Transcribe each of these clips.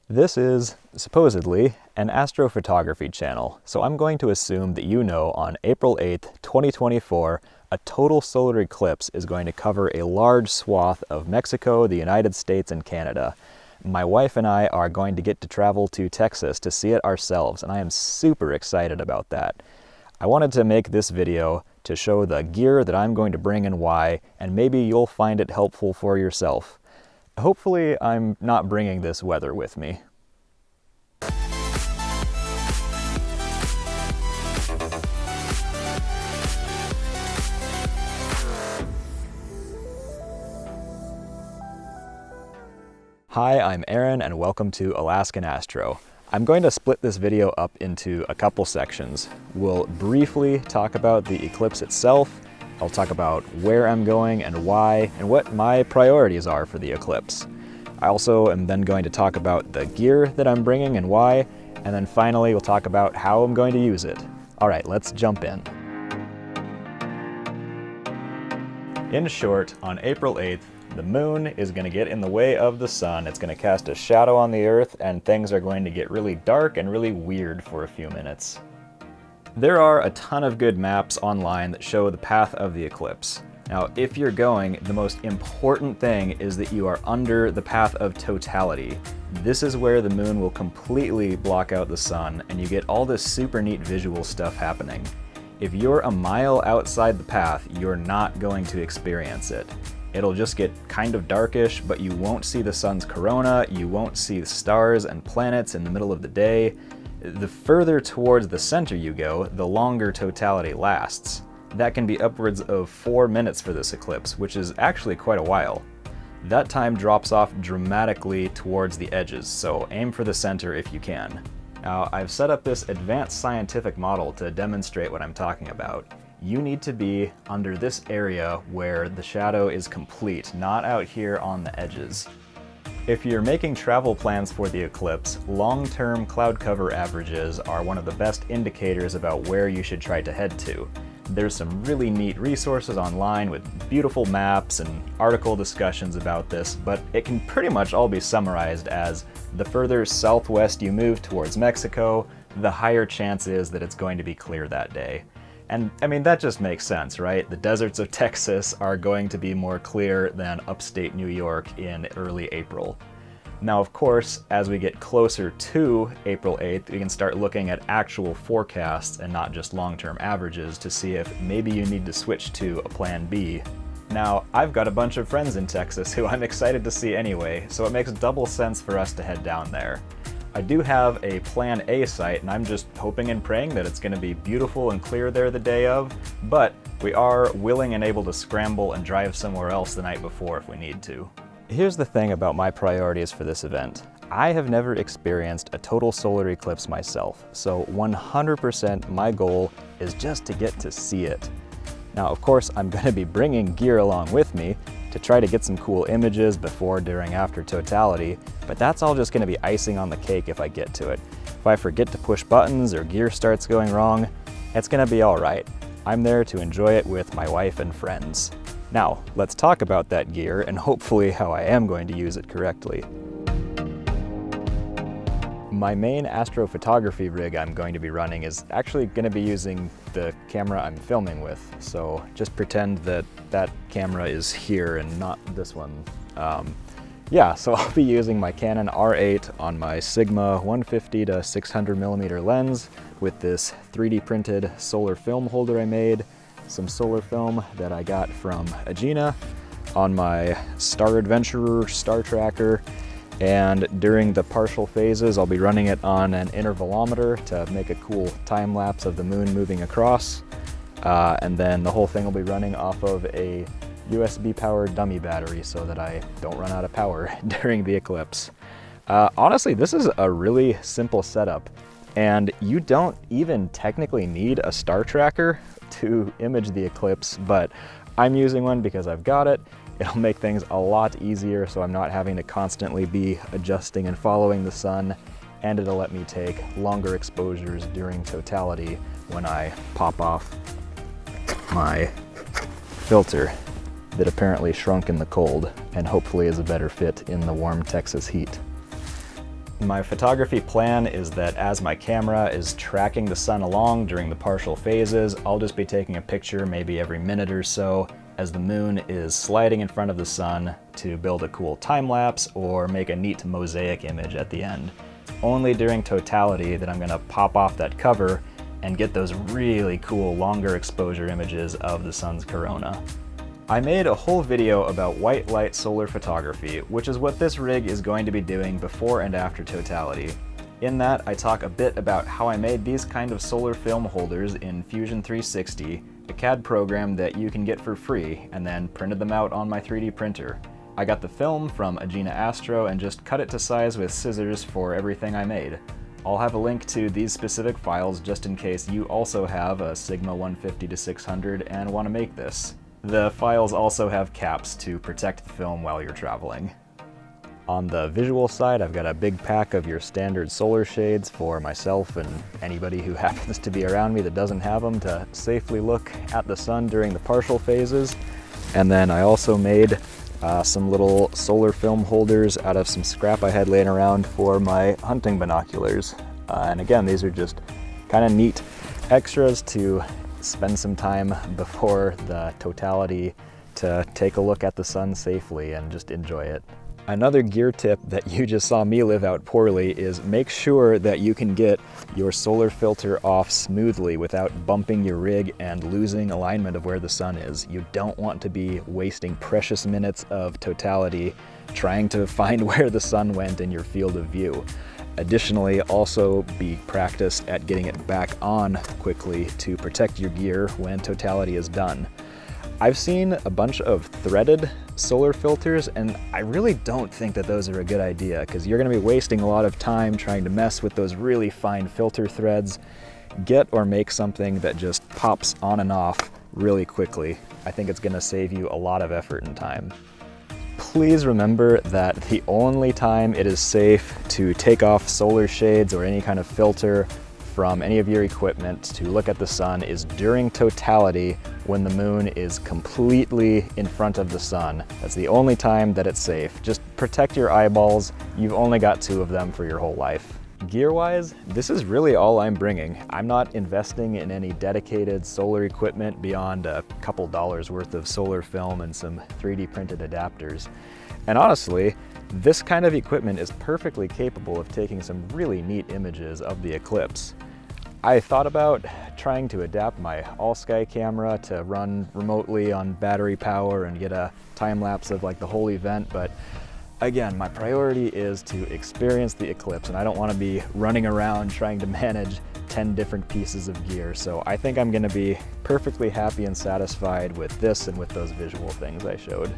This is, supposedly, an astrophotography channel, so I'm going to assume that you know on April 8th, 2024, a total solar eclipse is going to cover a large swath of Mexico, the United States, and Canada. My wife and I are going to get to travel to Texas to see it ourselves, and I am super excited about that. I wanted to make this video to show the gear that I'm going to bring and why, and maybe you'll find it helpful for yourself. Hopefully, I'm not bringing this weather with me. Hi, I'm Aaron and welcome to Alaskan Astro. I'm going to split this video up into a couple sections. We'll briefly talk about the eclipse itself. I'll talk about where I'm going and why, and what my priorities are for the eclipse. I also am then going to talk about the gear that I'm bringing and why, and then finally we'll talk about how I'm going to use it. All right, let's jump in. In short, on April 8th, the moon is going to get in the way of the sun. It's going to cast a shadow on the earth, and things are going to get really dark and really weird for a few minutes. There are a ton of good maps online that show the path of the eclipse. Now, if you're going, the most important thing is that you are under the path of totality. This is where the moon will completely block out the sun, and you get all this super neat visual stuff happening. If you're a mile outside the path, you're not going to experience it. It'll just get kind of darkish, but you won't see the sun's corona, you won't see the stars and planets in the middle of the day. The further towards the center you go, the longer totality lasts. That can be upwards of 4 minutes for this eclipse, which is actually quite a while. That time drops off dramatically towards the edges, so aim for the center if you can. Now, I've set up this advanced scientific model to demonstrate what I'm talking about. You need to be under this area where the shadow is complete, not out here on the edges. If you're making travel plans for the eclipse, long-term cloud cover averages are one of the best indicators about where you should try to head to. There's some really neat resources online with beautiful maps and article discussions about this, but it can pretty much all be summarized as the further southwest you move towards Mexico, the higher chance is that it's going to be clear that day. And I mean, that just makes sense, right? The deserts of Texas are going to be more clear than upstate New York in early April. Now, of course, as we get closer to April 8th, we can start looking at actual forecasts and not just long-term averages to see if maybe you need to switch to a plan B. Now, I've got a bunch of friends in Texas who I'm excited to see anyway, so it makes double sense for us to head down there. I do have a plan A site, and I'm just hoping and praying that it's going to be beautiful and clear there the day of, but we are willing and able to scramble and drive somewhere else the night before if we need to. Here's the thing about my priorities for this event. I have never experienced a total solar eclipse myself, so 100% my goal is just to get to see it. Now, of course, I'm going to be bringing gear along with me to try to get some cool images before, during, after totality, but that's all just going to be icing on the cake if I get to it. If I forget to push buttons or gear starts going wrong, it's going to be all right. I'm there to enjoy it with my wife and friends. Now, let's talk about that gear and hopefully how I am going to use it correctly. My main astrophotography rig I'm going to be running is actually going to be using the camera I'm filming with, so just pretend that that camera is here and not this one. Yeah, so I'll be using my Canon R8 on my Sigma 150 to 600 millimeter lens with this 3D printed solar film holder I made, some solar film that I got from Agena, on my Star Adventurer Star Tracker, and during the partial phases I'll be running it on an intervalometer to make a cool time lapse of the moon moving across, and then the whole thing will be running off of a USB powered dummy battery so that I don't run out of power during the eclipse. Honestly, this is a really simple setup, and you don't even technically need a star tracker to image the eclipse, but I'm using one because I've got it. It'll make things a lot easier so I'm not having to constantly be adjusting and following the sun, and it'll let me take longer exposures during totality when I pop off my filter that apparently shrunk in the cold and hopefully is a better fit in the warm Texas heat. My photography plan is that as my camera is tracking the sun along during the partial phases, I'll just be taking a picture maybe every minute or so as the moon is sliding in front of the sun to build a cool time lapse or make a neat mosaic image at the end. Only during totality that I'm gonna pop off that cover and get those really cool longer exposure images of the sun's corona. I made a whole video about white light solar photography, which is what this rig is going to be doing before and after totality. In that, I talk a bit about how I made these kind of solar film holders in Fusion 360, a CAD program that you can get for free, and then printed them out on my 3D printer. I got the film from Agena Astro and just cut it to size with scissors for everything I made. I'll have a link to these specific files just in case you also have a Sigma 150-600 and want to make this. The files also have caps to protect the film while you're traveling. On the visual side, I've got a big pack of your standard solar shades for myself and anybody who happens to be around me that doesn't have them to safely look at the sun during the partial phases. And then I also made some little solar film holders out of some scrap I had laying around for my hunting binoculars. And again, these are just kind of neat extras to spend some time before the totality to take a look at the sun safely and just enjoy it. Another gear tip that you just saw me live out poorly is make sure that you can get your solar filter off smoothly without bumping your rig and losing alignment of where the sun is. You don't want to be wasting precious minutes of totality trying to find where the sun went in your field of view. Additionally, also be practiced at getting it back on quickly to protect your gear when totality is done. I've seen a bunch of threaded solar filters, and I really don't think that those are a good idea because you're going to be wasting a lot of time trying to mess with those really fine filter threads. Get or make something that just pops on and off really quickly. I think it's going to save you a lot of effort and time. Please remember that the only time it is safe to take off solar shades or any kind of filter from any of your equipment to look at the sun is during totality when the moon is completely in front of the sun. That's the only time that it's safe. Just protect your eyeballs. You've only got 2 of them for your whole life. Gear-wise, this is really all I'm bringing. I'm not investing in any dedicated solar equipment beyond a couple dollars worth of solar film and some 3D printed adapters. And honestly, this kind of equipment is perfectly capable of taking some really neat images of the eclipse. I thought about trying to adapt my all-sky camera to run remotely on battery power and get a time lapse of like the whole event, but again, my priority is to experience the eclipse, and I don't want to be running around trying to manage 10 different pieces of gear. So I think I'm going to be perfectly happy and satisfied with this and with those visual things I showed.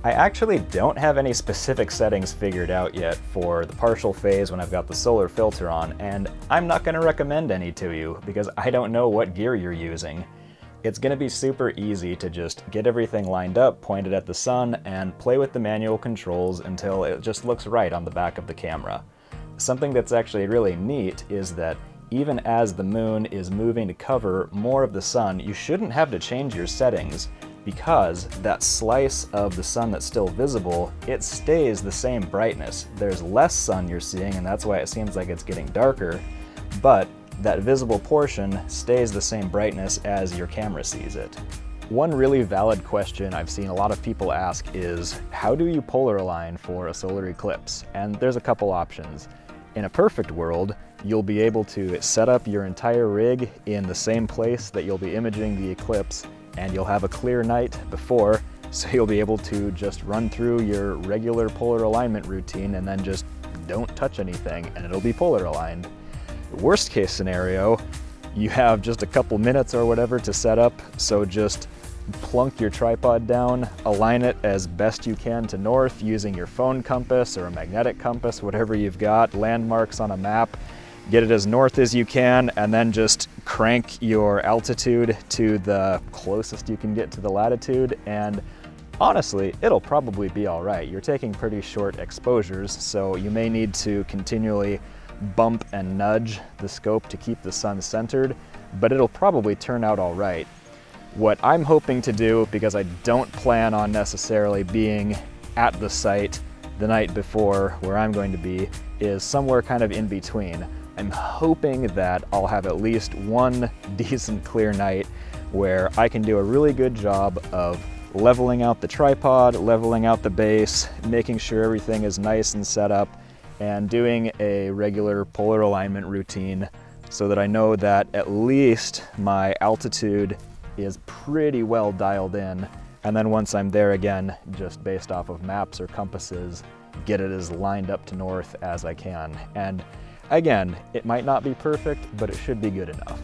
I actually don't have any specific settings figured out yet for the partial phase when I've got the solar filter on, and I'm not going to recommend any to you because I don't know what gear you're using. It's going to be super easy to just get everything lined up, pointed at the sun, and play with the manual controls until it just looks right on the back of the camera. Something that's actually really neat is that even as the moon is moving to cover more of the sun, you shouldn't have to change your settings because that slice of the sun that's still visible, it stays the same brightness. There's less sun you're seeing, and that's why it seems like it's getting darker, but that visible portion stays the same brightness as your camera sees it. One really valid question I've seen a lot of people ask is, how do you polar align for a solar eclipse? And there's a couple options. In a perfect world, you'll be able to set up your entire rig in the same place that you'll be imaging the eclipse, and you'll have a clear night before, so you'll be able to just run through your regular polar alignment routine and then just don't touch anything and it'll be polar aligned. Worst case scenario, you have just a couple minutes or whatever to set up, so just plunk your tripod down, align it as best you can to north using your phone compass or a magnetic compass, whatever you've got, landmarks on a map, get it as north as you can, and then just crank your altitude to the closest you can get to the latitude, and honestly, it'll probably be all right. You're taking pretty short exposures, so you may need to continually bump and nudge the scope to keep the sun centered, but it'll probably turn out all right. What I'm hoping to do, because I don't plan on necessarily being at the site the night before where I'm going to be, is somewhere kind of in between. I'm hoping that I'll have at least one decent clear night where I can do a really good job of leveling out the tripod, leveling out the base, making sure everything is nice and set up, and doing a regular polar alignment routine so that I know that at least my altitude is pretty well dialed in. And then once I'm there again, just based off of maps or compasses, get it as lined up to north as I can. And again, it might not be perfect, but it should be good enough.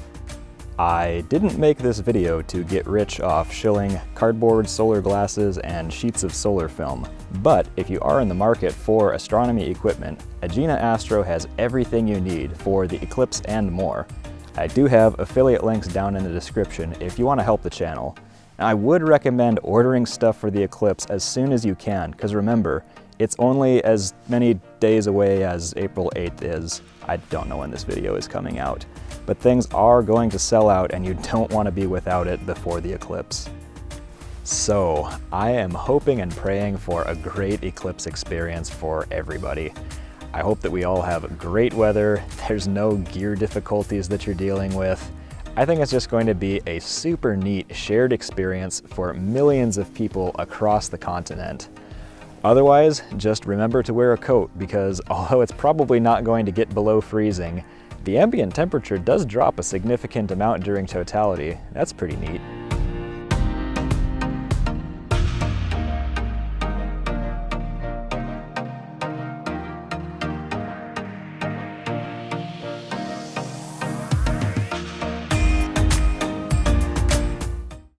I didn't make this video to get rich off shilling cardboard, solar glasses, and sheets of solar film. But if you are in the market for astronomy equipment, Agena Astro has everything you need for the Eclipse and more. I do have affiliate links down in the description if you want to help the channel. And I would recommend ordering stuff for the Eclipse as soon as you can, because remember, it's only as many days away as April 8th is. I don't know when this video is coming out, but things are going to sell out and you don't want to be without it before the eclipse. So I am hoping and praying for a great eclipse experience for everybody. I hope that we all have great weather, there's no gear difficulties that you're dealing with. I think it's just going to be a super neat shared experience for millions of people across the continent. Otherwise, just remember to wear a coat because although it's probably not going to get below freezing, the ambient temperature does drop a significant amount during totality. That's pretty neat.